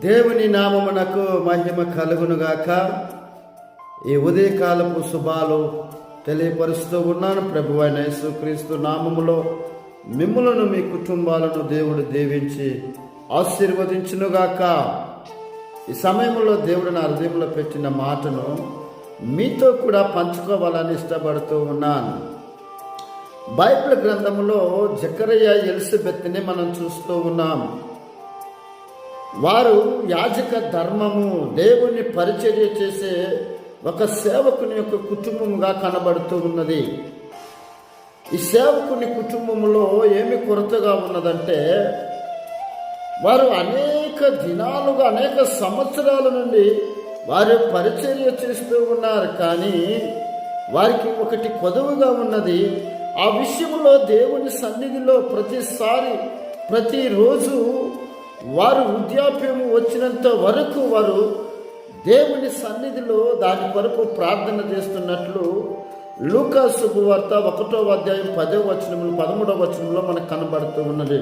దేవుని నామమునకు మహిమ కలుగునుగాక. ఈ ఉదయకాలపు శుభాలు తెలియపరుస్తూ ఉన్నాను. ప్రభువైన యేసుక్రీస్తు నామములో మిమ్ములను మీ కుటుంబాలను దేవుడు దీవించి ఆశీర్వదించునుగాక. ఈ సమయంలో దేవుడు నా హృదయంలో పెట్టిన మాటను మీతో కూడా పంచుకోవాలని ఇష్టపడుతూ ఉన్నాను. బైబిల్ గ్రంథములో జకరియా ఎలిజబెత్ని మనం చూస్తూ ఉన్నాం. వారు యాజక ధర్మము, దేవుని పరిచర్య చేసే ఒక సేవకుని యొక్క కుటుంబముగా కనబడుతూ ఉన్నది. ఈ సేవకుని కుటుంబంలో ఏమి కొరతగా ఉన్నదంటే, వారు అనేక దినాలుగా అనేక సంవత్సరాల నుండి వారు పరిచర్య చేస్తూ ఉన్నారు. కానీ వారికి ఒకటి కొదువుగా ఉన్నది. ఆ విషయంలో దేవుని సన్నిధిలో ప్రతిరోజు వారు వృద్ధాప్యము వచ్చినంత వరకు వారు దేవుని సన్నిధిలో దాని కొరకు ప్రార్థన చేస్తున్నట్లు లూకా శుభవార్త 1వ అధ్యాయం 10వ వచనములు 13వ వచనంలో మనకు కనబడుతూ ఉన్నది.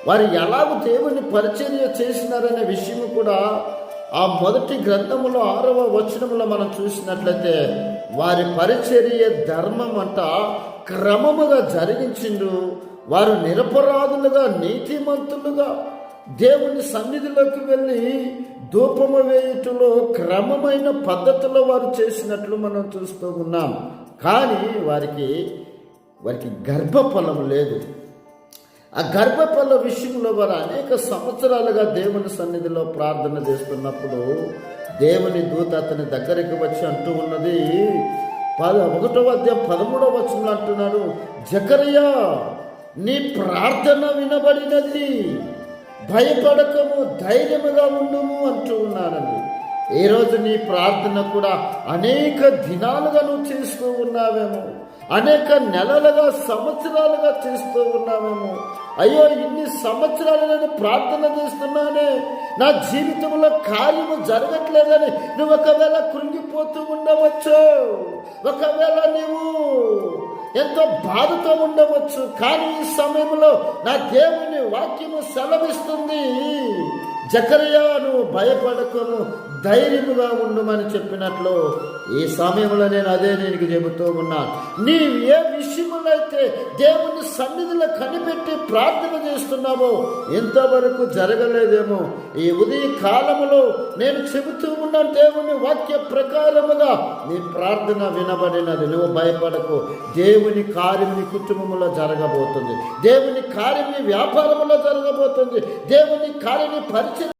వారు ఎలాగో దేవుని పరిచర్య చేసినారనే విషయం కూడా ఆ మొదటి గ్రంథములో 6వ వచనములో మనం చూసినట్లయితే, వారి పరిచర్య ధర్మం అంట క్రమముగా జరిగించిండు. వారు నిరపరాధులుగా, నీతిమంతులుగా దేవుని సన్నిధిలోకి వెళ్ళి ధూపము వేయుటలో క్రమమైన పద్ధతిలో వారు చేసినట్లు మనం చూస్తూ ఉన్నాం. కానీ వారికి గర్భఫలం లేదు. ఆ గర్భఫల విషయంలో వారు అనేక సంవత్సరాలుగా దేవుని సన్నిధిలో ప్రార్థన చేస్తున్నప్పుడు దేవుని దూత అతని దగ్గరికి వచ్చి అంటూ ఉన్నది, 1వ అధ్యాయం 13వ వచనంలో అంటున్నాడు, జకరియా, నీ ప్రార్థన వినబడినది, భయపడకము, ధైర్యముగా ఉండుము అంటూ ఉన్నానండి. ఈరోజు నీ ప్రార్థన కూడా అనేక దినాలుగా నువ్వు చేస్తూ ఉన్నావేమో, అనేక నెలలుగా, సంవత్సరాలుగా చేస్తూ ఉన్నామేమో. అయ్యో, ఇన్ని సంవత్సరాలు నేను ప్రార్థన చేస్తున్నానే, నా జీవితంలో కార్యము జరగట్లేదని నువ్వు ఒకవేళ కృంగిపోతూ ఉండవచ్చు, ఒకవేళ నీవు ఎంతో బాధతో ఉండవచ్చు. కానీ ఈ సమయంలో నా దేవుని వాక్యము సెలవిస్తుంది, జకరియా, నువ్వు భయపడకము, ధైర్యముగా ఉండమని చెప్పినట్లు ఈ సమయంలో నేను చెబుతూ ఉన్నాను. నీవు ఏ విషయంలో అయితే దేవుని సన్నిధిలో కనిపెట్టి ప్రార్థన చేస్తున్నావో ఎంతవరకు జరగలేదేమో, ఈ ఉదయ కాలములో నేను చెబుతూ ఉన్నాను, దేవుని వాక్య ప్రకారముగా నీ ప్రార్థన వినబడినది. నువ్వు భయపడకు. దేవుని కార్యం నీ కుటుంబంలో జరగబోతుంది. దేవుని కార్యం నీ వ్యాపారంలో జరగబోతుంది. దేవుని కార్యం నీ పరిచర్య